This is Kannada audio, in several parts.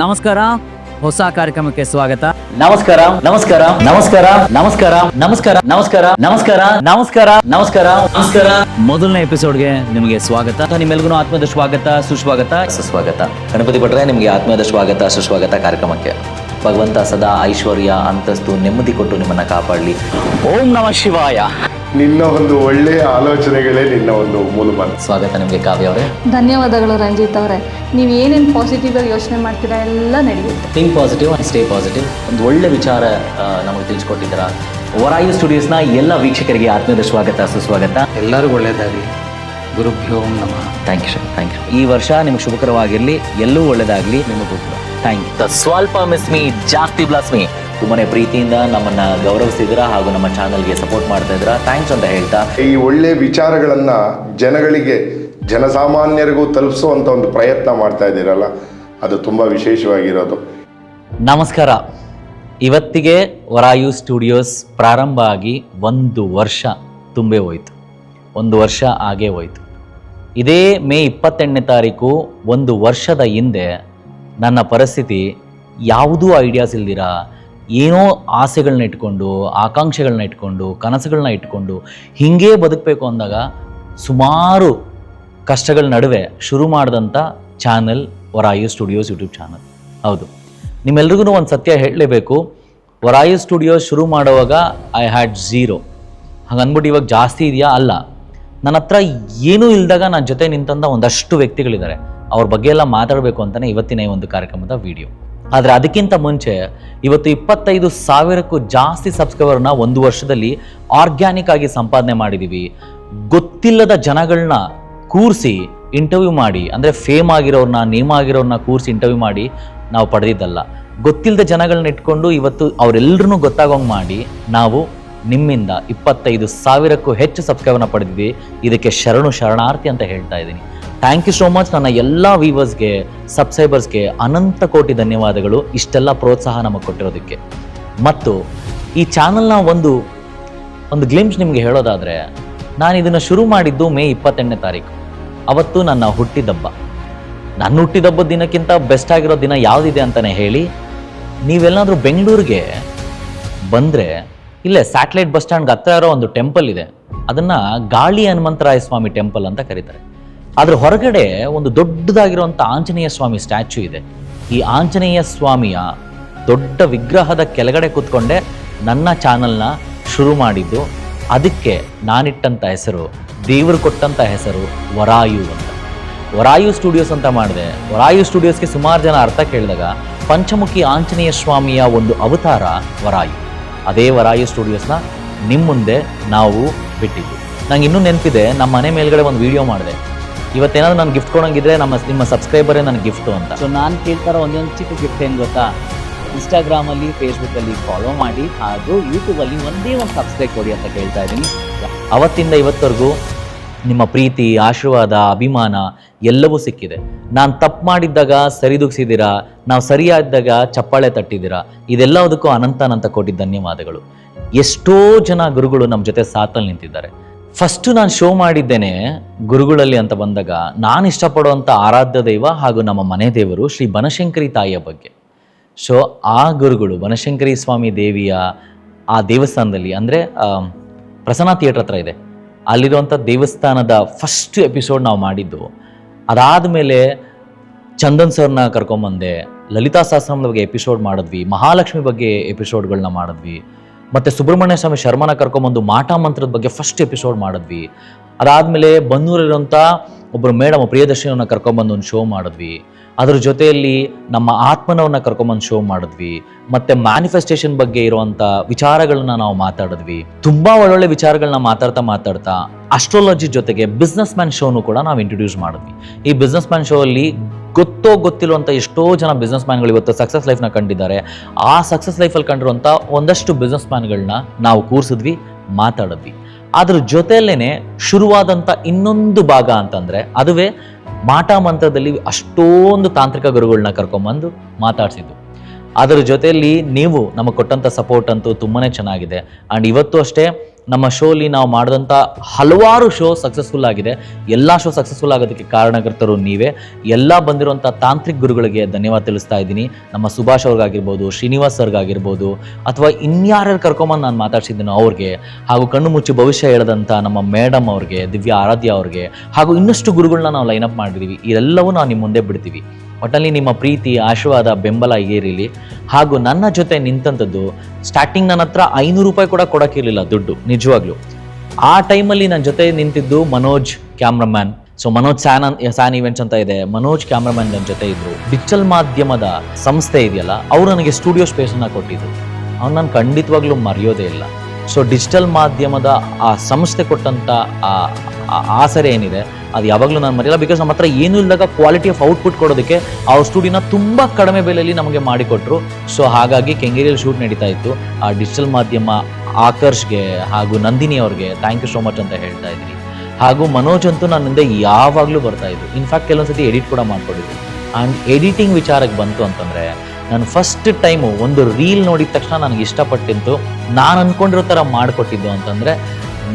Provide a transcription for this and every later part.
ನಮಸ್ಕಾರ, ಹೊಸ ಕಾರ್ಯಕ್ರಮಕ್ಕೆ ಸ್ವಾಗತ. ನಮಸ್ಕಾರ ನಮಸ್ಕಾರ ನಮಸ್ಕಾರ ನಮಸ್ಕಾರ ನಮಸ್ಕಾರ ನಮಸ್ಕಾರ ನಮಸ್ಕಾರ ನಮಸ್ಕಾರ ನಮಸ್ಕಾರ ನಮಸ್ಕಾರ. ಮೊದಲನೇ ಎಪಿಸೋಡ್ಗೆ ನಿಮಗೆ ಸ್ವಾಗತ. ನಿಮ್ಮೆಲ್ರಿಗೂ ಆತ್ಮೀಯದ ಸ್ವಾಗತ, ಸುಸ್ವಾಗತ, ಸುಸ್ವಾಗತ. ಗಣಪತಿ ಭಟ್ರೆ, ನಿಮಗೆ ಆತ್ಮೀಯದ ಸ್ವಾಗತ, ಸುಸ್ವಾಗತ ಕಾರ್ಯಕ್ರಮಕ್ಕೆ. ಭಗವಂತ ಸದಾ ಐಶ್ವರ್ಯ, ಅಂತಸ್ತು, ನೆಮ್ಮದಿ ಕೊಟ್ಟು ನಿಮ್ಮನ್ನ ಕಾಪಾಡಲಿ. ಓಂ ನಮಃ ಶಿವಾಯ. ನಿನ್ನ ಒಂದು ಒಳ್ಳೆಯ ಆಲೋಚನೆಗಳೇ ನಿನ್ನ ಒಂದು ಮೂಲಮಂತ್ರ. ಸ್ವಾಗತ ನಿಮಗೆ, ಕಾವ್ಯ ಅವರೇ. ಧನ್ಯವಾದಗಳು ರಂಜಿತ್ ಅವರೇ. ನೀವು ಏನೇನು ಪಾಸಿಟಿವ್ ಆಗಿ ಯೋಚನೆ ಮಾಡ್ತೀರಾ ಎಲ್ಲ ನಡೆಯುತ್ತೆ. Think positive and stay positive. ಒಂದು ಒಳ್ಳೆ ವಿಚಾರ ನಮಗೆ ತಿಳಿಸ್ಕೊಟ್ಟಿದ್ದೀರಾ. ವರಾಯು ಸ್ಟುಡಿಯೋಸ್ನ ಎಲ್ಲ ವೀಕ್ಷಕರಿಗೆ ಆತ್ಮೀಯದ ಸ್ವಾಗತ, ಸುಸ್ವಾಗತ. ಎಲ್ಲರಿಗೂ ಒಳ್ಳೆಯದಾಗಲಿ. ಗುರುಭ್ಯೋ ನಮಃ. Thank you sir, thank you. ಈ ವರ್ಷ ನಿಮ್ಗೆ ಶುಭಕರವಾಗಿರಲಿ, ಎಲ್ಲೂ ಒಳ್ಳೆಯದಾಗಲಿ ನಿಮಗೂ ಕೂಡ. Thank you. ಸ್ವಲ್ಪ ಮಿಸ್ ಮೀ, ಜಾಸ್ತಿ ಬ್ಲಾಸ್ ಮೀ. ತುಂಬಾನೇ ಪ್ರೀತಿಯಿಂದ ನಮ್ಮನ್ನ ಗೌರವಿಸಿದ್ದೀರಾ ಹಾಗೂ ನಮ್ಮ ಚಾನಲ್ಗೆ ಸಪೋರ್ಟ್ ಮಾಡ್ತಾ ಇದ್ದೀರಾ. ಥ್ಯಾಂಕ್ಸ್ ಅಂತ ಹೇಳ್ತಾ, ಈ ಒಳ್ಳೆ ವಿಚಾರಗಳನ್ನ ಜನಗಳಿಗೆ, ಜನಸಾಮಾನ್ಯರಿಗೂ ತಲುಪಿಸುವಂತ ಒಂದು ಪ್ರಯತ್ನ ಮಾಡ್ತಾ ಇದ್ದೀರಲ್ಲ, ಅದು ತುಂಬಾ ವಿಶೇಷವಾಗಿರೋದು. ನಮಸ್ಕಾರ. ಇವತ್ತಿಗೆ ವರಾಯು ಸ್ಟುಡಿಯೋಸ್ ಪ್ರಾರಂಭ ಆಗಿ 1 ವರ್ಷ ತುಂಬೇ ಹೋಯಿತು. 1 ವರ್ಷ ಆಗೇ ಹೋಯಿತು. ಇದೇ ಮೇ 28ನೇ ತಾರೀಕು 1 ವರ್ಷದ ಹಿಂದೆ ನನ್ನ ಪರಿಸ್ಥಿತಿ ಯಾವುದೂ ಐಡಿಯಾಸ್ ಇಲ್ದಿರ, ಏನೋ ಆಸೆಗಳನ್ನ ಇಟ್ಕೊಂಡು, ಆಕಾಂಕ್ಷೆಗಳನ್ನ ಇಟ್ಕೊಂಡು, ಕನಸುಗಳನ್ನ ಇಟ್ಕೊಂಡು ಹೀಗೇ ಬದುಕಬೇಕು ಅಂದಾಗ ಸುಮಾರು ಕಷ್ಟಗಳ ನಡುವೆ ಶುರು ಮಾಡಿದಂಥ ಚಾನಲ್ ವರಾಯು ಸ್ಟುಡಿಯೋಸ್ ಯೂಟ್ಯೂಬ್ ಚಾನಲ್. ಹೌದು, ನಿಮ್ಮೆಲ್ರಿಗೂ ಒಂದು ಸತ್ಯ ಹೇಳಲೇಬೇಕು. ವರಾಯು ಸ್ಟುಡಿಯೋಸ್ ಶುರು ಮಾಡುವಾಗ ಐ ಹ್ಯಾಡ್ 0. ಹಾಗಂದ್ಬಿಟ್ಟು ಇವಾಗ ಜಾಸ್ತಿ ಇದೆಯಾ? ಅಲ್ಲ. ನನ್ನ ಹತ್ರ ಏನೂ ಇಲ್ದಾಗ ನನ್ನ ಜೊತೆ ನಿಂತಂಥ ಒಂದಷ್ಟು ವ್ಯಕ್ತಿಗಳಿದ್ದಾರೆ. ಅವ್ರ ಬಗ್ಗೆ ಎಲ್ಲ ಮಾತಾಡಬೇಕು ಅಂತಲೇ ಇವತ್ತಿನ ಈ ಒಂದು ಕಾರ್ಯಕ್ರಮದ ವಿಡಿಯೋ. ಆದರೆ ಅದಕ್ಕಿಂತ ಮುಂಚೆ ಇವತ್ತು 25,000ಕ್ಕೂ ಜಾಸ್ತಿ ಸಬ್ಸ್ಕ್ರೈಬರ್ನ 1 ವರ್ಷದಲ್ಲಿ ಆರ್ಗ್ಯಾನಿಕ್ ಆಗಿ ಸಂಪಾದನೆ ಮಾಡಿದ್ದೀವಿ. ಗೊತ್ತಿಲ್ಲದ ಜನಗಳನ್ನ ಕೂರಿಸಿ ಇಂಟರ್ವ್ಯೂ ಮಾಡಿ, ಅಂದರೆ ಫೇಮ್ ಆಗಿರೋರನ್ನ, ನೇಮ್ ಆಗಿರೋರನ್ನ ಕೂರಿಸಿ ಇಂಟರ್ವ್ಯೂ ಮಾಡಿ ನಾವು ಪಡೆದಿದ್ದಲ್ಲ. ಗೊತ್ತಿಲ್ಲದ ಜನಗಳನ್ನ ಇಟ್ಕೊಂಡು ಇವತ್ತು ಅವರೆಲ್ಲರೂ ಗೊತ್ತಾಗೋಂಗೆ ಮಾಡಿ ನಾವು ನಿಮ್ಮಿಂದ 25,000ಕ್ಕೂ ಹೆಚ್ಚು ಸಬ್ಸ್ಕ್ರೈಬರ್ನ ಪಡೆದಿದ್ವಿ. ಇದಕ್ಕೆ ಶರಣಾರ್ಥಿ ಅಂತ ಹೇಳ್ತಾ ಇದ್ದೀನಿ. Thank you so much. ನನ್ನ ಎಲ್ಲ ವ್ಯೂವರ್ಸ್ಗೆ, ಸಬ್ಸ್ಕ್ರೈಬರ್ಸ್ಗೆ ಅನಂತ ಕೋಟಿ ಧನ್ಯವಾದಗಳು ಇಷ್ಟೆಲ್ಲ ಪ್ರೋತ್ಸಾಹ ನಮಗೆ ಕೊಟ್ಟಿರೋದಕ್ಕೆ. ಮತ್ತು ಈ ಚಾನಲ್ನ ಒಂದು ಗ್ಲಿಮ್ಸ್ ನಿಮಗೆ ಹೇಳೋದಾದರೆ, ನಾನು ಇದನ್ನು ಶುರು ಮಾಡಿದ್ದು ಮೇ 28ನೇ ತಾರೀಕು. ಅವತ್ತು ನನ್ನ ಹುಟ್ಟಿದಬ್ಬ. ನನ್ನ ಹುಟ್ಟಿದಬ್ಬದ ದಿನಕ್ಕಿಂತ ಬೆಸ್ಟ್ ಆಗಿರೋ ದಿನ ಯಾವುದಿದೆ ಅಂತಲೇ ಹೇಳಿ, ನೀವೆಲ್ಲಾದರೂ ಬೆಂಗಳೂರಿಗೆ ಬಂದರೆ ಇಲ್ಲೇ ಸ್ಯಾಟಲೈಟ್ ಬಸ್ ಸ್ಟ್ಯಾಂಡ್ಗೆ ಹತ್ರ ಇರೋ ಒಂದು ಟೆಂಪಲ್ ಇದೆ. ಅದನ್ನು ಗಾಳಿ ಹನುಮಂತರಾಯ ಸ್ವಾಮಿ ಟೆಂಪಲ್ ಅಂತ ಕರೀತಾರೆ. ಅದ್ರ ಹೊರಗಡೆ ಒಂದು ದೊಡ್ಡದಾಗಿರುವಂಥ ಆಂಜನೇಯ ಸ್ವಾಮಿ ಸ್ಟ್ಯಾಚ್ಯೂ ಇದೆ. ಈ ಆಂಜನೇಯ ಸ್ವಾಮಿಯ ದೊಡ್ಡ ವಿಗ್ರಹದ ಕೆಳಗಡೆ ಕೂತ್ಕೊಂಡೆ ನನ್ನ ಚಾನಲ್ನ ಶುರು ಮಾಡಿದ್ದು. ಅದಕ್ಕೆ ನಾನಿಟ್ಟಂಥ ಹೆಸರು, ದೇವರು ಕೊಟ್ಟಂಥ ಹೆಸರು ವರಾಯು ಅಂತ. ವರಾಯು ಸ್ಟುಡಿಯೋಸ್ ಅಂತ ಮಾಡಿದೆ. ವರಾಯು ಸ್ಟುಡಿಯೋಸ್ಗೆ ಸುಮಾರು ಜನ ಅರ್ಥ ಕೇಳಿದಾಗ ಪಂಚಮುಖಿ ಆಂಜನೇಯ ಸ್ವಾಮಿಯ ಒಂದು ಅವತಾರ ವರಾಯು. ಅದೇ ವರಾಯು ಸ್ಟುಡಿಯೋಸ್ನ ನಿಮ್ಮ ಮುಂದೆ ನಾವು ಬಿಟ್ಟಿದ್ದು. ನಂಗೆ ಇನ್ನೂ ನೆನಪಿದೆ, ನಮ್ಮ ಮನೆ ಮೇಲ್ಗಡೆ ಒಂದು ವಿಡಿಯೋ ಮಾಡಿದೆ. ಇವತ್ತೇನಾದ್ರು ನಾನು ಗಿಫ್ಟ್ ಕೊಡೋಂಗಿದ್ರೆ ನಿಮ್ಮ ಸಬ್ಸ್ಕ್ರೈಬರೇ ನನಗೆ ಗಿಫ್ಟು ಅಂತ. ಸೊ ನಾನು ಕೇಳ್ತಾರೋ ಒಂದೊಂದು ಚಿಕ್ಕ ಗಿಫ್ಟ್ ಏನು ಗೊತ್ತಾ? ಇನ್ಸ್ಟಾಗ್ರಾಮಲ್ಲಿ, ಫೇಸ್ಬುಕ್ಕಲ್ಲಿ ಫಾಲೋ ಮಾಡಿ ಹಾಗೂ ಯೂಟ್ಯೂಬಲ್ಲಿ ಒಂದೇ ಒಂದು ಸಬ್ಸ್ಕ್ರೈಬ್ ಕೊಡಿ ಅಂತ ಕೇಳ್ತಾ ಇದ್ದೀನಿ. ಅವತ್ತಿಂದ ಇವತ್ತವರೆಗೂ ನಿಮ್ಮ ಪ್ರೀತಿ, ಆಶೀರ್ವಾದ, ಅಭಿಮಾನ ಎಲ್ಲವೂ ಸಿಕ್ಕಿದೆ. ನಾನು ತಪ್ಪು ಮಾಡಿದ್ದಾಗ ಸರಿದೂಗಿಸಿದ್ದೀರಾ, ನಾವು ಸರಿಯಾದಾಗ ಚಪ್ಪಾಳೆ ತಟ್ಟಿದ್ದೀರಾ. ಇದೆಲ್ಲದಕ್ಕೂ ಅನಂತ ಕೋಟಿ ಧನ್ಯವಾದಗಳು. ಎಷ್ಟೋ ಜನ ಗುರುಗಳು ನಮ್ಮ ಜೊತೆ ಸಾಥಲ್ಲಿ ನಿಂತಿದ್ದಾರೆ. ಫಸ್ಟು ನಾನು ಶೋ ಮಾಡಿದ್ದೇನೆ ಗುರುಗಳಲ್ಲಿ ಅಂತ ಬಂದಾಗ, ನಾನು ಇಷ್ಟಪಡುವಂಥ ಆರಾಧ್ಯ ದೈವ ಹಾಗೂ ನಮ್ಮ ಮನೆ ದೇವರು ಶ್ರೀ ಬನಶಂಕರಿ ತಾಯಿಯ ಬಗ್ಗೆ. ಸೊ ಆ ಗುರುಗಳು ಬನಶಂಕರಿ ಸ್ವಾಮಿ ದೇವಿಯ ಆ ದೇವಸ್ಥಾನದಲ್ಲಿ, ಅಂದರೆ ಪ್ರಸನ್ನ ಥಿಯೇಟ್ರ್ ಹತ್ರ ಇದೆ, ಅಲ್ಲಿರುವಂಥ ದೇವಸ್ಥಾನದ ಫಸ್ಟ್ ಎಪಿಸೋಡ್ ನಾವು ಮಾಡಿದ್ದು. ಅದಾದಮೇಲೆ ಚಂದನ್ ಸರ್ನ ಕರ್ಕೊಂಬಂದೆ, ಲಲಿತಾ ಸಹಸ್ರನಾಮದ ಬಗ್ಗೆ ಎಪಿಸೋಡ್ ಮಾಡಿದ್ವಿ, ಮಹಾಲಕ್ಷ್ಮಿ ಬಗ್ಗೆ ಎಪಿಸೋಡ್ಗಳನ್ನ ಮಾಡಿದ್ವಿ, ಮತ್ತು ಸುಬ್ರಹ್ಮಣ್ಯ ಸ್ವಾಮಿ ಶರ್ಮನ ಕರ್ಕೊಂಬಂದು ಮಾಟ ಮಂತ್ರದ ಬಗ್ಗೆ ಫಸ್ಟ್ ಎಪಿಸೋಡ್ ಮಾಡಿದ್ವಿ. ಅದಾದಮೇಲೆ ಬನ್ನೂರಿರುವಂಥ ಒಬ್ಬರು ಮೇಡಮ್ ಪ್ರಿಯದರ್ಶಿನವ್ರನ್ನ ಕರ್ಕೊಂಬಂದು ಒಂದು ಶೋ ಮಾಡಿದ್ವಿ. ಅದ್ರ ಜೊತೆಯಲ್ಲಿ ನಮ್ಮ ಆತ್ಮನವ್ರನ್ನ ಕರ್ಕೊಂಬಂದು ಶೋ ಮಾಡಿದ್ವಿ. ಮತ್ತು ಮ್ಯಾನಿಫೆಸ್ಟೇಷನ್ ಬಗ್ಗೆ ಇರುವಂಥ ವಿಚಾರಗಳನ್ನ ನಾವು ಮಾತಾಡಿದ್ವಿ. ತುಂಬ ಒಳ್ಳೊಳ್ಳೆ ವಿಚಾರಗಳನ್ನ ಮಾತಾಡ್ತಾ ಅಸ್ಟ್ರಾಲಜಿ ಜೊತೆಗೆ ಬಿಸ್ನೆಸ್ ಮ್ಯಾನ್ ಶೋನು ಕೂಡ ನಾವು ಇಂಟ್ರೊಡ್ಯೂಸ್ ಮಾಡಿದ್ವಿ. ಈ ಬಿಸ್ನೆಸ್ ಮ್ಯಾನ್ ಶೋ ಅಲ್ಲಿ ಗೊತ್ತಿರುವಂಥ ಎಷ್ಟೋ ಜನ ಬಿಸ್ನೆಸ್ ಮ್ಯಾನ್ಗಳು ಇವತ್ತು ಸಕ್ಸಸ್ ಲೈಫ್ನ ಕಂಡಿದ್ದಾರೆ. ಆ ಸಕ್ಸಸ್ ಲೈಫಲ್ಲಿ ಕಂಡಿರುವಂಥ ಒಂದಷ್ಟು ಬಿಸ್ನೆಸ್ ಮ್ಯಾನ್ಗಳನ್ನ ನಾವು ಕೂರಿಸಿದ್ವಿ, ಮಾತಾಡಿದ್ವಿ. ಅದ್ರ ಜೊತೆಯಲ್ಲೇ ಶುರುವಾದಂಥ ಇನ್ನೊಂದು ಭಾಗ ಅಂತಂದರೆ ಅದುವೇ ಮಾಟ ಮಂತ್ರದಲ್ಲಿ ಅಷ್ಟೊಂದು ತಾಂತ್ರಿಕ ಗುರುಗಳನ್ನ ಕರ್ಕೊಂಬಂದು ಮಾತಾಡಿಸಿದ್ದು. ಅದರ ಜೊತೆಯಲ್ಲಿ ನೀವು ನಮಗೆ ಕೊಟ್ಟಂಥ ಸಪೋರ್ಟ್ ಅಂತೂ ತುಂಬಾ ಚೆನ್ನಾಗಿದೆ. ಆ್ಯಂಡ್ ಇವತ್ತು ಅಷ್ಟೇ ನಮ್ಮ ಶೋಲಿ ನಾವು ಮಾಡಿದಂಥ ಹಲವಾರು ಶೋ ಸಕ್ಸಸ್ಫುಲ್ ಆಗಿದೆ. ಎಲ್ಲ ಶೋ ಸಕ್ಸಸ್ಫುಲ್ ಆಗೋದಕ್ಕೆ ಕಾರಣಕರ್ತರು ನೀವೇ. ಎಲ್ಲ ಬಂದಿರುವಂಥ ತಾಂತ್ರಿಕ ಗುರುಗಳಿಗೆ ಧನ್ಯವಾದ ತಿಳಿಸ್ತಾ ಇದ್ದೀನಿ. ನಮ್ಮ ಸುಭಾಷ್ ಅವ್ರಿಗಾಗಿರ್ಬೋದು, ಶ್ರೀನಿವಾಸ್ ಸರ್ಗಾಗಿರ್ಬೋದು, ಅಥವಾ ಇನ್ಯಾರ್ಯಾರು ಕರ್ಕೊಂಬಂದು ನಾನು ಮಾತಾಡ್ಸಿದ್ದೀನೋ ಅವ್ರಿಗೆ, ಹಾಗೂ ಕಣ್ಣು ಮುಚ್ಚಿ ಭವಿಷ್ಯ ಹೇಳದಂಥ ನಮ್ಮ ಮೇಡಮ್ ಅವ್ರಿಗೆ, ದಿವ್ಯಾ ಆರಾಧ್ಯ ಅವ್ರಿಗೆ, ಹಾಗೂ ಇನ್ನಷ್ಟು ಗುರುಗಳನ್ನ ನಾವು ಲೈನಪ್ ಮಾಡಿದ್ದೀವಿ. ಇದೆಲ್ಲವೂ ನಾವು ನಿಮ್ಮ ಮುಂದೆ ಬಿಡ್ತೀವಿ. ಒಟ್ಟಲ್ಲಿ ನಿಮ್ಮ ಪ್ರೀತಿ, ಆಶೀರ್ವಾದ, ಬೆಂಬಲ ಏರಿಲಿ. ಹಾಗೂ ನನ್ನ ಜೊತೆ ನಿಂತಂಥದ್ದು ಸ್ಟಾರ್ಟಿಂಗ್ ನನ್ನ ಹತ್ರ 500 ರೂಪಾಯಿ ಕೂಡ ಕೊಡೋಕ್ಕಿರಲಿಲ್ಲ ದುಡ್ಡು, ನಿಜವಾಗ್ಲೂ. ಆ ಟೈಮಲ್ಲಿ ನನ್ನ ಜೊತೆ ನಿಂತಿದ್ದು Manoj cameraman. So Manoj San events ಅಂತ ಇದೆ, ಮನೋಜ್ ಕ್ಯಾಮ್ರಾಮ್ಯಾನ್ ನನ್ನ ಜೊತೆ ಇದ್ರು. ಡಿಜಿಟಲ್ ಮಾಧ್ಯಮದ ಸಂಸ್ಥೆ ಇದೆಯಲ್ಲ, ಅವರು ನನಗೆ ಸ್ಟುಡಿಯೋ ಸ್ಪೇಸನ್ನು ಕೊಟ್ಟಿದ್ರು. ಅವ್ನು ನಾನು ಖಂಡಿತವಾಗ್ಲೂ ಮರೆಯೋದೇ ಇಲ್ಲ. ಸೊ ಡಿಜಿಟಲ್ ಮಾಧ್ಯಮದ ಆ ಸಂಸ್ಥೆ ಕೊಟ್ಟಂಥ ಆಸರೆ ಏನಿದೆ ಅದು ಯಾವಾಗಲೂ ನಾನು ಮರೆಯಲ್ಲ. ಬಿಕಾಸ್ ನಮ್ಮ ಹತ್ರ ಏನೂ ಇಲ್ಲದಾಗ ಕ್ವಾಲಿಟಿ ಆಫ್ ಔಟ್ಪುಟ್ ಕೊಡೋದಕ್ಕೆ ಅವ್ರ ಸ್ಟುಡಿಯೋನ ತುಂಬ ಕಡಿಮೆ ಬೆಲೆಯಲ್ಲಿ ನಮಗೆ ಮಾಡಿಕೊಟ್ರು. ಸೊ ಹಾಗಾಗಿ ಕೆಂಗೇರಿಯಲ್ಲಿ ಶೂಟ್ ನಡೀತಾ ಇತ್ತು. ಆ ಡಿಜಿಟಲ್ ಮಾಧ್ಯಮ ಆಕರ್ಷ್ಗೆ ಹಾಗೂ ನಂದಿನಿ ಅವ್ರಿಗೆ ಥ್ಯಾಂಕ್ ಯು ಸೋ ಮಚ್ ಅಂತ ಹೇಳ್ತಾ ಇದ್ದೀನಿ. ಹಾಗೂ ಮನೋಜ್ ಅಂತೂ ನನ್ನಿಂದ ಯಾವಾಗಲೂ ಬರ್ತಾ ಇದ್ರು. ಇನ್ಫ್ಯಾಕ್ಟ್ ಕೆಲವೊಂದ್ಸತಿ ಎಡಿಟ್ ಕೂಡ ಮಾಡ್ಕೊಂಡಿದ್ರು. ಆ್ಯಂಡ್ ಎಡಿಟಿಂಗ್ ವಿಚಾರಕ್ಕೆ ಬಂತು ಅಂತಂದರೆ, ನಾನು ಫಸ್ಟ್ ಟೈಮು ಒಂದು ರೀಲ್ ನೋಡಿದ ತಕ್ಷಣ ನನಗೆ ಇಷ್ಟಪಟ್ಟಿದ್ದು, ನಾನು ಅಂದ್ಕೊಂಡಿರೋ ಥರ ಮಾಡಿಕೊಟ್ಟಿದ್ದು ಅಂತಂದರೆ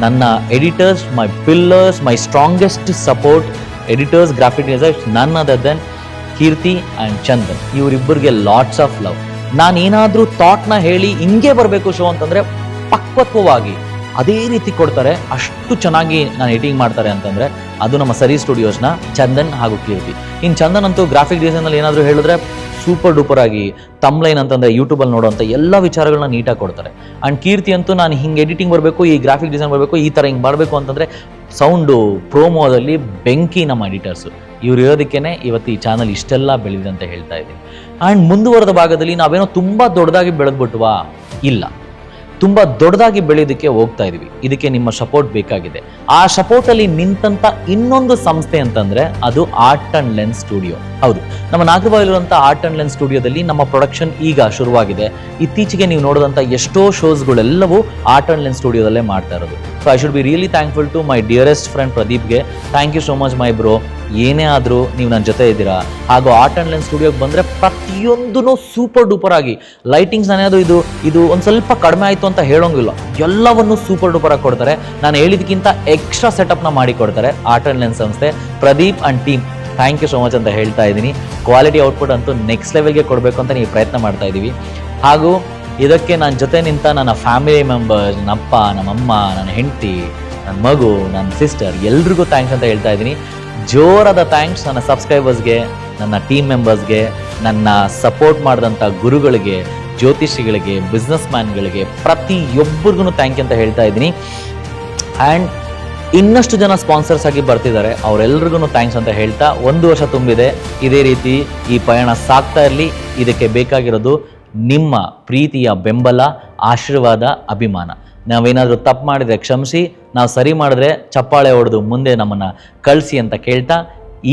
ನನ್ನ editors, my pillars, my strongest support editors, graphic designers, none other than Keerthi and Chandan. ಇವರಿಬ್ಬರಿಗೆ ಲಾಟ್ಸ್ ಆಫ್ ಲವ್. ನಾನು ಏನಾದರೂ ಥಾಟ್ನ ಹೇಳಿ ಹಿಂಗೆ ಬರಬೇಕು ಶೋ ಅಂತಂದರೆ ಪಕ್ವತ್ವವಾಗಿ ಅದೇ ರೀತಿ ಕೊಡ್ತಾರೆ. ಅಷ್ಟು ಚೆನ್ನಾಗಿ ನಾನು ಎಡಿಟಿಂಗ್ ಮಾಡ್ತಾರೆ ಅಂತಂದರೆ ಅದು ನಮ್ಮ ಸರಿ ಸ್ಟುಡಿಯೋಸ್ನ ಚಂದನ್ ಹಾಗೂ ಕೀರ್ತಿ. ಇನ್ನು ಚಂದನ್ ಅಂತೂ ಗ್ರಾಫಿಕ್ ಡಿಸೈನಲ್ಲಿ ಏನಾದರೂ ಹೇಳಿದ್ರೆ ಸೂಪರ್ ಡೂಪರ್ ಆಗಿ ತಮ್ಲೈನ್ ಅಂತಂದರೆ ಯೂಟ್ಯೂಬಲ್ಲಿ ನೋಡೋಂಥ ಎಲ್ಲ ವಿಚಾರಗಳನ್ನ ನೀಟಾಗಿ ಕೊಡ್ತಾರೆ. ಆ್ಯಂಡ್ ಕೀರ್ತಿ ಅಂತೂ ನಾನು ಹಿಂಗೆ ಎಡಿಟಿಂಗ್ ಬರಬೇಕು, ಈ ಗ್ರಾಫಿಕ್ ಡಿಸೈನ್ ಬರಬೇಕು, ಈ ಥರ ಹಿಂಗೆ ಮಾಡಬೇಕು ಅಂತಂದರೆ ಸೌಂಡು ಪ್ರೋಮೋದಲ್ಲಿ ಬೆಂಕಿ ನಮ್ಮ ಎಡಿಟರ್ಸು. ಇವ್ರು ಇರೋದಕ್ಕೇ ಇವತ್ತು ಈ ಚಾನಲ್ ಇಷ್ಟೆಲ್ಲ ಬೆಳೆದಿದೆ ಅಂತ ಹೇಳ್ತಾ ಇದ್ದೀನಿ. ಆ್ಯಂಡ್ ಮುಂದುವರೆದ ಭಾಗದಲ್ಲಿ ನಾವೇನೋ ತುಂಬ ದೊಡ್ಡದಾಗಿ ಬೆಳೆದ್ಬಿಟ್ವಾ? ಇಲ್ಲ, ತುಂಬ ದೊಡ್ಡದಾಗಿ ಬೆಳೆಯೋದಕ್ಕೆ ಹೋಗ್ತಾ ಇದೀವಿ. ಇದಕ್ಕೆ ನಿಮ್ಮ ಸಪೋರ್ಟ್ ಬೇಕಾಗಿದೆ. ಆ ಸಪೋರ್ಟಲ್ಲಿ ನಿಂತಂಥ ಇನ್ನೊಂದು ಸಂಸ್ಥೆ ಅಂತಂದರೆ ಅದು ಆರ್ಟ್ ಆ್ಯಂಡ್ ಲೆನ್ಸ್ ಸ್ಟುಡಿಯೋ. ಹೌದು, ನಮ್ಮ ನಾಗರಬಾವಿಲಿರುವಂಥ ಆರ್ಟ್ ಆ್ಯಂಡ್ ಲೆನ್ಸ್ ಸ್ಟುಡಿಯೋದಲ್ಲಿ ನಮ್ಮ ಪ್ರೊಡಕ್ಷನ್ ಈಗ ಶುರುವಾಗಿದೆ. ಇತ್ತೀಚೆಗೆ ನೀವು ನೋಡಿದಂಥ ಎಷ್ಟೋ ಶೋಸ್ಗಳೆಲ್ಲವೂ ಆರ್ಟ್ ಆ್ಯಂಡ್ ಲೆನ್ಸ್ ಸ್ಟುಡಿಯೋದಲ್ಲೇ ಮಾಡ್ತಾ ಇರೋದು. So I should be really thankful to my dearest friend ಪ್ರದೀಪ್ಗೆ. Thank you so much my bro. ಏನೇ ಆದರೂ ನೀವು ನನ್ನ ಜೊತೆ ಇದ್ದೀರಾ. ಹಾಗೂ ಆರ್ಟ್ ಆ್ಯಂಡ್ ಲೆನ್ಸ್ ಸ್ಟುಡಿಯೋಗೆ ಬಂದರೆ ಪ್ರತಿಯೊಂದೂ ಸೂಪರ್ ಡೂಪರ್ ಆಗಿ ಲೈಟಿಂಗ್ಸ್ ನಾನೇದು ಇದು ಒಂದು ಸ್ವಲ್ಪ ಕಡಿಮೆ ಆಯಿತು ಅಂತ ಹೇಳೋಂಗಿಲ್ಲ, ಎಲ್ಲವನ್ನೂ ಸೂಪರ್ ಡೂಪರ್ ಆಗಿ ಕೊಡ್ತಾರೆ. ನಾನು ಹೇಳಿದಕ್ಕಿಂತ ಎಕ್ಸ್ಟ್ರಾ ಸೆಟಪ್ನ ಮಾಡಿ ಕೊಡ್ತಾರೆ ಆರ್ಟ್ ಆ್ಯಂಡ್ ಲೆನ್ಸ್ ಸಂಸ್ಥೆ. Pradeep and team, thank you so much ಅಂತ ಹೇಳ್ತಾ ಇದ್ದೀನಿ. ಕ್ವಾಲಿಟಿ ಔಟ್ಪುಟ್ ಅಂತೂ ನೆಕ್ಸ್ಟ್ ಲೆವೆಲ್ಗೆ ಕೊಡಬೇಕು ಅಂತ ನೀವು ಪ್ರಯತ್ನ ಮಾಡ್ತಾ ಇದ್ದೀವಿ. ಹಾಗೂ ಇದಕ್ಕೆ ನನ್ನ ಜೊತೆ ನಿಂತ ನನ್ನ ಫ್ಯಾಮಿಲಿ ಮೆಂಬರ್ಸ್, ನನ್ನ ಅಪ್ಪ, ನಮ್ಮಮ್ಮ, ನನ್ನ ಹೆಂಡತಿ, ನನ್ನ ಮಗು, ನನ್ನ ಸಿಸ್ಟರ್, ಎಲ್ರಿಗೂ ಥ್ಯಾಂಕ್ಸ್ ಅಂತ ಹೇಳ್ತಾ ಇದ್ದೀನಿ. ಜೋರಾದ ಥ್ಯಾಂಕ್ಸ್ ನನ್ನ ಸಬ್ಸ್ಕ್ರೈಬರ್ಸ್ಗೆ, ನನ್ನ ಟೀಮ್ ಮೆಂಬರ್ಸ್ಗೆ, ನನ್ನ ಸಪೋರ್ಟ್ ಮಾಡಿದಂಥ ಗುರುಗಳಿಗೆ, ಜ್ಯೋತಿಷಿಗಳಿಗೆ, ಬಿಸ್ನೆಸ್ ಮ್ಯಾನ್ಗಳಿಗೆ, ಪ್ರತಿಯೊಬ್ಬರಿಗೂ ಥ್ಯಾಂಕ್ ಯು ಅಂತ ಹೇಳ್ತಾ ಇದ್ದೀನಿ. ಆ್ಯಂಡ್ ಇನ್ನಷ್ಟು ಜನ ಸ್ಪಾನ್ಸರ್ಸ್ ಆಗಿ ಬರ್ತಿದ್ದಾರೆ, ಅವರೆಲ್ರಿಗೂ ಥ್ಯಾಂಕ್ಸ್ ಅಂತ ಹೇಳ್ತಾ 1 ವರ್ಷ ತುಂಬಿದೆ. ಇದೇ ರೀತಿ ಈ ಪಯಣ ಸಾಗ್ತಾ ಇರಲಿ. ಇದಕ್ಕೆ ಬೇಕಾಗಿರೋದು ನಿಮ್ಮ ಪ್ರೀತಿಯ ಬೆಂಬಲ, ಆಶೀರ್ವಾದ, ಅಭಿಮಾನ. ನಾವೇನಾದರೂ ತಪ್ಪು ಮಾಡಿದರೆ ಕ್ಷಮಿಸಿ, ನಾವು ಸರಿ ಮಾಡಿದ್ರೆ ಚಪ್ಪಾಳೆ ಹೊಡೆದು ಮುಂದೆ ನಮ್ಮನ್ನು ಕಳಿಸಿ ಅಂತ ಕೇಳ್ತಾ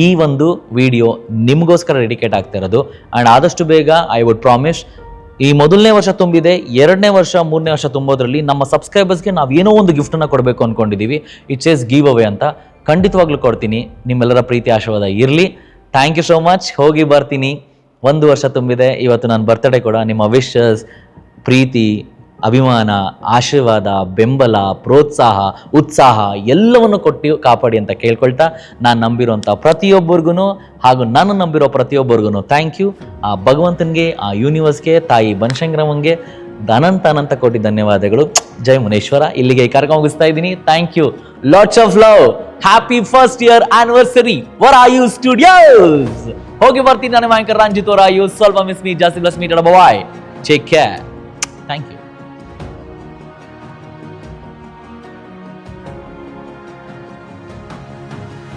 ಈ ಒಂದು ವಿಡಿಯೋ ನಿಮಗೋಸ್ಕರ ಡೆಡಿಕೇಟ್ ಆಗ್ತಾ ಇರೋದು. ಆ್ಯಂಡ್ ಆದಷ್ಟು ಬೇಗ ಐ ವುಡ್ ಪ್ರಾಮಿಸ್, ಈ ಮೊದಲನೇ ವರ್ಷ ತುಂಬಿದೆ, 2ನೇ ವರ್ಷ 3ನೇ ವರ್ಷ ತುಂಬೋದ್ರಲ್ಲಿ ನಮ್ಮ ಸಬ್ಸ್ಕ್ರೈಬರ್ಸ್ಗೆ ನಾವು ಏನೋ ಒಂದು ಗಿಫ್ಟನ್ನು ಕೊಡಬೇಕು ಅಂದ್ಕೊಂಡಿದ್ದೀವಿ. ಇಟ್ಸ್ ಈಸ್ ಗಿವ್ ಅವೇ ಅಂತ. ಖಂಡಿತವಾಗ್ಲೂ ಕೊಡ್ತೀನಿ. ನಿಮ್ಮೆಲ್ಲರ ಪ್ರೀತಿ ಆಶೀರ್ವಾದ ಇರಲಿ. Thank you so much. ಹೋಗಿ ಬರ್ತೀನಿ. 1 ವರ್ಷ ತುಂಬಿದೆ. ಇವತ್ತು ನನ್ನ ಬರ್ತ್ಡೇ ಕೂಡ. ನಿಮ್ಮ ವಿಶಸ್, ಪ್ರೀತಿ, ಅಭಿಮಾನ, ಆಶೀರ್ವಾದ, ಬೆಂಬಲ, ಪ್ರೋತ್ಸಾಹ, ಉತ್ಸಾಹ ಎಲ್ಲವನ್ನು ಕೊಟ್ಟು ಕಾಪಾಡಿ ಅಂತ ಕೇಳ್ಕೊಳ್ತಾ, ನಾನು ನಂಬಿರೋಂಥ ಪ್ರತಿಯೊಬ್ಬರಿಗೂ ಹಾಗೂ ನಾನು ನಂಬಿರೋ ಪ್ರತಿಯೊಬ್ಬರಿಗೂ ಥ್ಯಾಂಕ್ ಯು. ಆ ಭಗವಂತನಿಗೆ, ಆ ಯೂನಿವರ್ಸ್ಗೆ, ತಾಯಿ ಬನಶಂಕರಮ್ಮಂಗೆ ಅನಂತ ಕೋಟಿ ಧನ್ಯವಾದಗಳು. ಜೈ ಮುನೇಶ್ವರ. ಇಲ್ಲಿಗೆ ಈ ಕಾರ್ಯಕ್ರಮ ಮುಗಿಸ್ತಾ ಇದ್ದೀನಿ. Thank you. Lots of love. Happy first year anniversary Varayu studios. ಹೋಗಿ ಬರ್ತೀನಿ. ನಾನು ಆಂಕರ್ ರಂಜಿತ್ ವರಾಯು. ಸ್ವಲ್ಪ ಮಿಸ್ ಮೀ, ಜಾಸ್ತಿ plus meet. Bye. Take care. Thank you.